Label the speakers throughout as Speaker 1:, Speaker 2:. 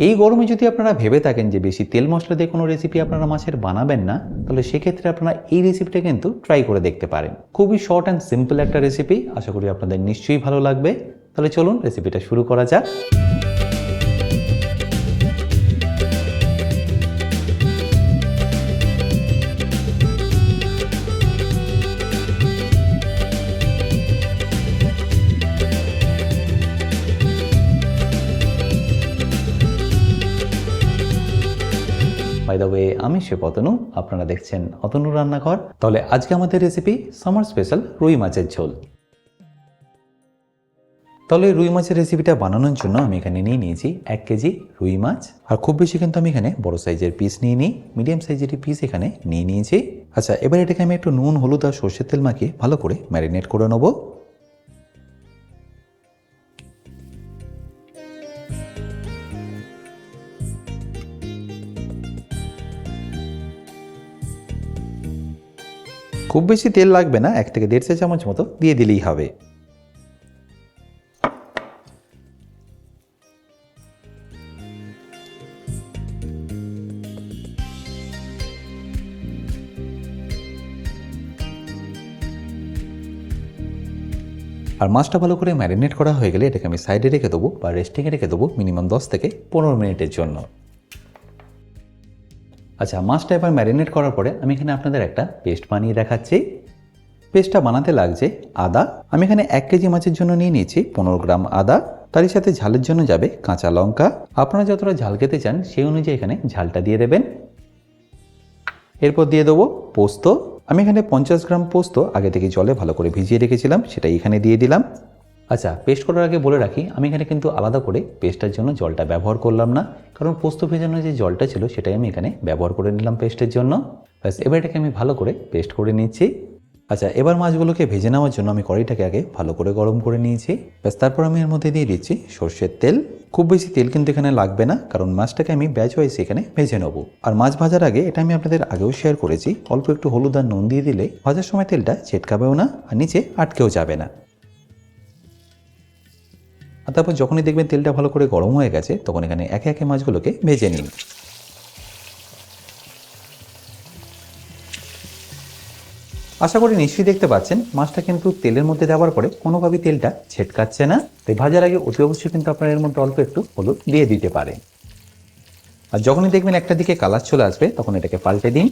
Speaker 1: এই গরমে যদি আপনারা ভেবে থাকেন যে বেশি তেল মশলা দিয়ে কোনো রেসিপি আপনারা মাছের বানাবেন না, তাহলে সেক্ষেত্রে আপনারা এই রেসিপিটা কিন্তু ট্রাই করে দেখতে পারেন। খুবই শর্ট অ্যান্ড সিম্পল একটা রেসিপি, আশা করি আপনাদের নিশ্চয়ই ভালো লাগবে। তাহলে চলুন রেসিপিটা শুরু করা যাক। বাই দ্য ওয়ে, আমি শেফ অতনু, আপনারা দেখছেন অতনু রান্নাঘর। তাহলে আজকে আমাদের রেসিপি সামার স্পেশাল রুই মাছের ঝোল। তাহলে রুই মাছের রেসিপিটা বানানোর জন্য আমি এখানে নিয়ে নিয়েছি 1 কেজি রুই মাছ। আর খুব বেশি কিন্তু আমি এখানে বড় সাইজের পিস নিয়ে নিই, মিডিয়াম সাইজের পিস এখানে নিয়ে নিয়েছি। আচ্ছা, এবার এটাকে আমি একটু নুন, হলুদ আর সর্ষের তেল মাখিয়ে ভালো করে ম্যারিনেট করে নেবো। খুব বেশি তেল লাগবে না, 1 থেকে 1.5 চা চামচ মতো দিয়ে দিলেই হবে। আর মাছটা ভালো করে ম্যারিনেট করা হয়ে গেলে এটাকে আমি সাইডে রেখে দেবো বা রেস্টিংয়ে রেখে দেবো মিনিমাম 10 থেকে 15 মিনিটের জন্য। আচ্ছা, মাছটা এবার ম্যারিনেট করার পরে আমি এখানে আপনাদের একটা পেস্ট বানিয়ে দেখাচ্ছি। পেস্টটা বানাতে লাগছে আদা। আমি এখানে 1 কেজি মাছের জন্য নিয়ে নিয়েছি 15 গ্রাম আদা। তারই সাথে ঝালের জন্য যাবে কাঁচা লঙ্কা। আপনারা যতটা ঝাল খেতে চান সেই অনুযায়ী এখানে ঝালটা দিয়ে দেবেন। এরপর দিয়ে দেবো পোস্ত। আমি এখানে 50 গ্রাম পোস্ত আগে থেকে জলে ভালো করে ভিজিয়ে রেখেছিলাম, সেটা এখানে দিয়ে দিলাম। আচ্ছা, পেস্ট করার আগে বলে রাখি, আমি এখানে কিন্তু আলাদা করে পেস্টের জন্য জলটা ব্যবহার করলাম না, কারণ পোস্ত ভেজানোর যে জলটা ছিল সেটাই আমি এখানে ব্যবহার করে নিলাম পেস্টের জন্য। ব্যাস, এবার এটাকে আমি ভালো করে পেস্ট করে নিচ্ছি। আচ্ছা, এবার মাছগুলোকে ভেজে নেওয়ার জন্য আমি কড়াইটাকে আগে ভালো করে গরম করে নিয়েছি। ব্যাস, তারপর আমি এর মধ্যে দিয়ে দিচ্ছি সর্ষের তেল। খুব বেশি তেল কিন্তু এখানে লাগবে না, কারণ মাছটাকে আমি ব্যাচ ওয়াইজ এখানে ভেজে নেবো। আর মাছ ভাজার আগে, এটা আমি আপনাদের আগেও শেয়ার করেছি, অল্প একটু হলুদ আর নুন দিয়ে দিলে ভাজার সময় তেলটা ছিটকাবেও না আর নিচে আটকেও যাবে না। আর তারপর যখনই দেখবেন তেলটা ভালো করে গরম হয়ে গেছে, তখন এখানে একে একে মাছগুলোকে ভেজে নিন। আশা করি নিশ্চয়ই দেখতে পাচ্ছেন মাছটা কিন্তু তেলের মধ্যে দেওয়ার পরে কোনোভাবেই তেলটা ছেটকাচ্ছে না। তাই ভাজার আগে অতি অবশ্যই কিন্তু আপনার এর মধ্যে অল্প একটু হলুদ দিয়ে দিতে পারেন। আর যখনই দেখবেন একটা দিকে কালার চলে আসবে, তখন এটাকে পাল্টে দিন।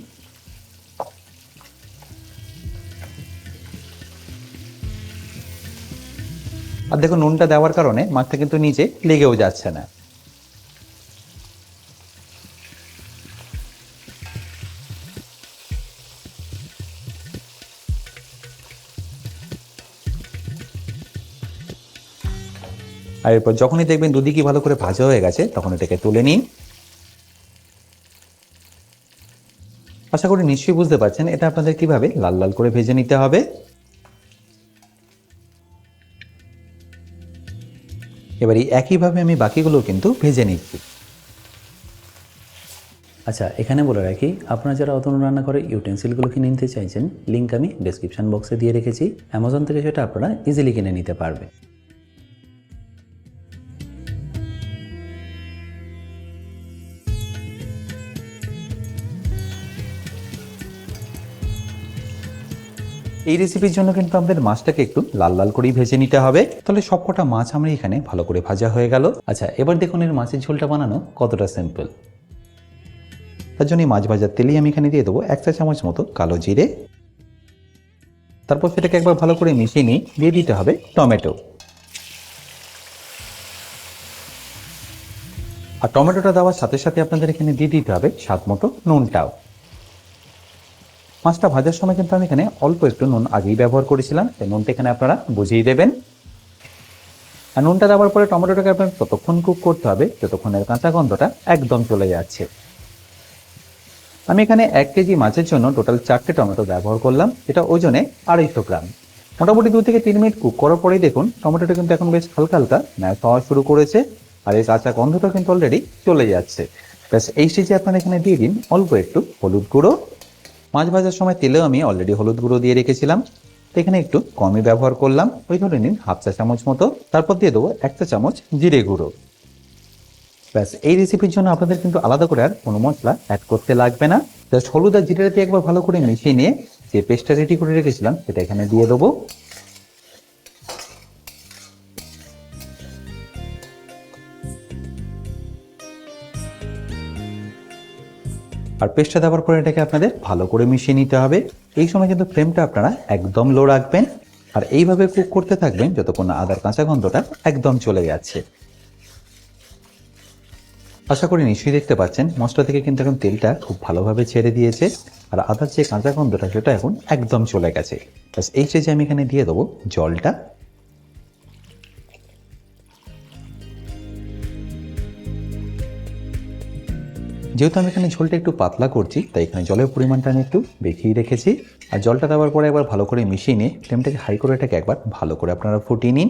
Speaker 1: আর দেখুন, নুনটা দেওয়ার কারণে মাছটা কিন্তু নিচে লেগেও যাচ্ছে না। আর এরপর যখনই দেখবেন দুদিকে ভালো করে ভাজা হয়ে গেছে, তখন এটাকে তুলে নিন। আশা করি নিশ্চয়ই বুঝতে পারছেন এটা আপনাদের কিভাবে লাল লাল করে ভেজে নিতে হবে। এবারে একইভাবে আমি বাকিগুলো কিন্তু ভেজে নিচ্ছি। আচ্ছা, এখানে বলে রাখি, আপনারা যারা অতনু রান্নাঘরে ইউটেন্সিলগুলো কিনে নিতে চাইছেন, লিঙ্ক আমি ডেসক্রিপশন বক্সে দিয়ে রেখেছি। অ্যামাজন থেকে সেটা আপনারা ইজিলি কিনে নিতে পারবে। এই রেসিপির জন্য কিন্তু আমাদের মাছটাকে একটু লাল লাল করেই ভেজে নিতে হবে। তাহলে সবকটা মাছ আমরা এখানে ভালো করে ভাজা হয়ে গেল। আচ্ছা, এবার দেখুন এর মাছের ঝোলটা বানানো কতটা সিম্পল। তার জন্য মাছ ভাজার তেলেই আমি এখানে দিয়ে দেবো 1 চা চামচ মতো কালো জিরে। তারপর সেটাকে একবার ভালো করে মিশিয়ে নিয়ে দিয়ে দিতে হবে টমেটো। আর টমেটোটা দেওয়ার সাথে সাথে আপনাদের এখানে দিয়ে দিতে হবে স্বাদ মতো নুনটাও। মাছটা ভাজার সময় কিন্তু আমি এখানে অল্প একটু নুন আগেই ব্যবহার করেছিলাম, তাই নুনটা এখানে আপনারা বুঝিয়ে দেবেন। আর নুনটা দেওয়ার পরে টমেটোটাকে আপনার ততক্ষণ কুক করতে হবে যতক্ষণের কাঁচা গন্ধটা একদম চলে যাচ্ছে। আমি এখানে 1 কেজি মাছের জন্য টোটাল 4টে টমেটো ব্যবহার করলাম, এটা ওজনে 250 গ্রাম। মোটামুটি 2 থেকে 3 মিনিট কুক করার পরেই দেখুন টমেটোটা কিন্তু এখন বেশ হালকা হালকা ম্যাশ হওয়া শুরু করেছে, আর এই কাঁচা গন্ধটা কিন্তু অলরেডি চলে যাচ্ছে। ব্যাস, এই স্টেজে আপনারা এখানে দিয়ে দিন অল্প একটু হলুদ গুঁড়ো। মাছ ভাজার সময় তেলেও আমি অলরেডি হলুদ গুঁড়ো দিয়ে রেখেছিলাম, তো এখানে একটু কমই ব্যবহার করলাম, ওই ধরে নিন 1/2 চা চামচ মতো। তারপর দিয়ে দেবো 1 চা চামচ জিরে গুঁড়ো। ব্যাস, এই রেসিপির জন্য আপনাদের কিন্তু আলাদা করে আর কোনো মশলা অ্যাড করতে লাগবে না। জাস্ট হলুদ আর জিরা দিয়ে একবার ভালো করে মিশিয়ে নিয়ে যে পেস্টটা রেডি করে রেখেছিলাম সেটা এখানে দিয়ে দেবো। আর পেস্টটা দেওয়ার পরে এটাকে আপনাদের ভালো করে মিশিয়ে নিতে হবে। এই সময় কিন্তু ফ্লেমটা আপনারা একদম লো রাখবেন আর এইভাবে কুক করতে থাকবেন যতক্ষণ না আদার কাঁচা গন্ধটা একদম চলে যাচ্ছে। আশা করি নিশ্চয়ই দেখতে পাচ্ছেন মশলা থেকে কিন্তু এখন তেলটা খুব ভালোভাবে ছেড়ে দিয়েছে আর আদার যে কাঁচা গন্ধটা সেটা এখন একদম চলে গেছে। ব্যাস, এই স্টেজে আমি এখানে দিয়ে দেবো জলটা। যেহেতু আমি এখানে ঝোলটা একটু পাতলা করছি তাই এখানে জলের পরিমাণটা আমি একটু বেশিই রেখেছি। আর জলটা দেওয়ার পরে একবার ভালো করে মিশিয়ে নিয়ে ফ্লেমটাকে হাই করে এটাকে একবার ভালো করে আপনারা ফুটিয়ে নিন।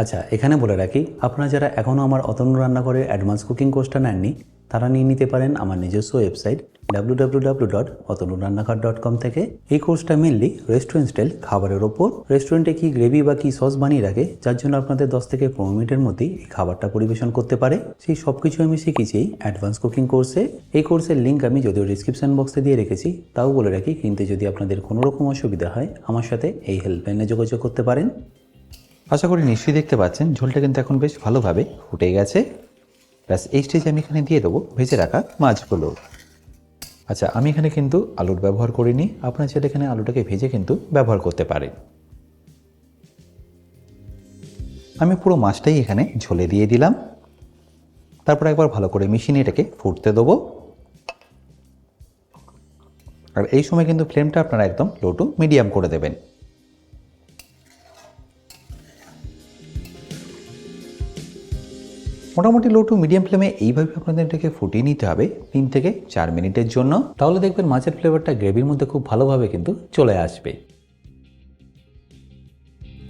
Speaker 2: আচ্ছা, এখানে বলে রাখি, আপনারা যারা এখনও আমার অতনু রান্নাঘরের অ্যাডভান্স কুকিং কোর্সটা নেননি তারা নিয়ে নিতে পারেন আমার নিজস্ব ওয়েবসাইট www.otonurannakar.com থেকে। এই কোর্সটা মেনলি রেস্টুরেন্ট স্টাইল খাবারের ওপর। রেস্টুরেন্টে কি গ্রেভি বা কি সস বানিয়ে রাখে যার জন্য আপনাদের 10 থেকে 15 মিনিটের মধ্যেই এই খাবারটা পরিবেশন করতে পারে, সেই সব কিছু আমি শিখেছি এই অ্যাডভান্স কুকিং কোর্সে। এই কোর্সের লিঙ্ক আমি যদিও ডিসক্রিপশন বক্সে দিয়ে রেখেছি, তাও বলে রাখি কিন্তু যদি আপনাদের কোনো রকম অসুবিধা হয় আমার সাথে এই হেল্পলাইনে যোগাযোগ করতে পারেন।
Speaker 1: আশা করি নিশ্চয়ই দেখতে পাচ্ছেন ঝোলটা কিন্তু এখন বেশ ভালোভাবে ফুটে গেছে। ব্যাস, এই স্টেজে আমি এখানে দিয়ে দেবো ভেজে রাখা মাছগুলো। আচ্ছা, আমি এখানে কিন্তু আলুর ব্যবহার করিনি, আপনারা চাইলে এখানে আলুটাকে ভেজে কিন্তু ব্যবহার করতে পারেন। আমি পুরো মাছটাই এখানে ঝোলে দিয়ে দিলাম, তারপর একবার ভালো করে মিশিয়ে এটাকে ফুটতে দেবো। আর এই সময় কিন্তু ফ্লেমটা আপনারা একদম লো টু মিডিয়াম করে দেবেন। মোটামুটি লো টু মিডিয়াম ফ্লেমে এইভাবে আপনাদের এটাকে ফুটিয়ে নিতে হবে 3 থেকে 4 মিনিটের জন্য। তাহলে দেখবেন মাছের ফ্লেভারটা গ্রেভির মধ্যে খুব ভালোভাবে কিন্তু চলে আসবে।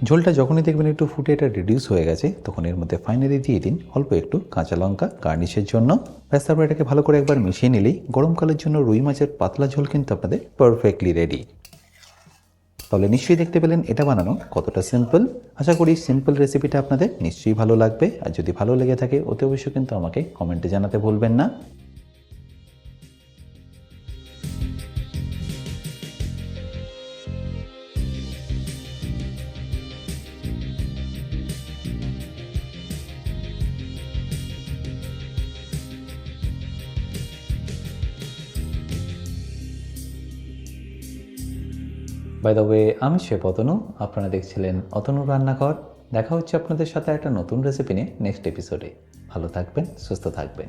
Speaker 1: ঝোলটা যখনই দেখবেন একটু ফুটে এটা রিডিউস হয়ে গেছে তখন এর মধ্যে ফাইনালি দিয়ে দিন অল্প একটু কাঁচা লঙ্কা গার্নিশের জন্য। ব্যাস, তারপর এটাকে ভালো করে একবার মিশিয়ে নিলেই গরমকালের জন্য রুই মাছের পাতলা ঝোল কিন্তু আপনাদের পারফেক্টলি রেডি। তাহলে নিশ্চয়ই দেখতে পেলেন এটা বানানো কতটা সিম্পল। আশা করি সিম্পল রেসিপিটা আপনাদের নিশ্চয়ই ভালো লাগবে। আর যদি ভালো লেগে থাকে অতি অবশ্যই কিন্তু আমাকে কমেন্টে জানাতে ভুলবেন না। বাই দ্য ওয়ে, আমি শেফ অতনু, আপনারা দেখছিলেন অতনু রান্নাঘর। দেখা হচ্ছে আপনাদের সাথে একটা নতুন রেসিপি নিয়ে নেক্সট এপিসোডে। ভালো থাকবেন, সুস্থ থাকবেন।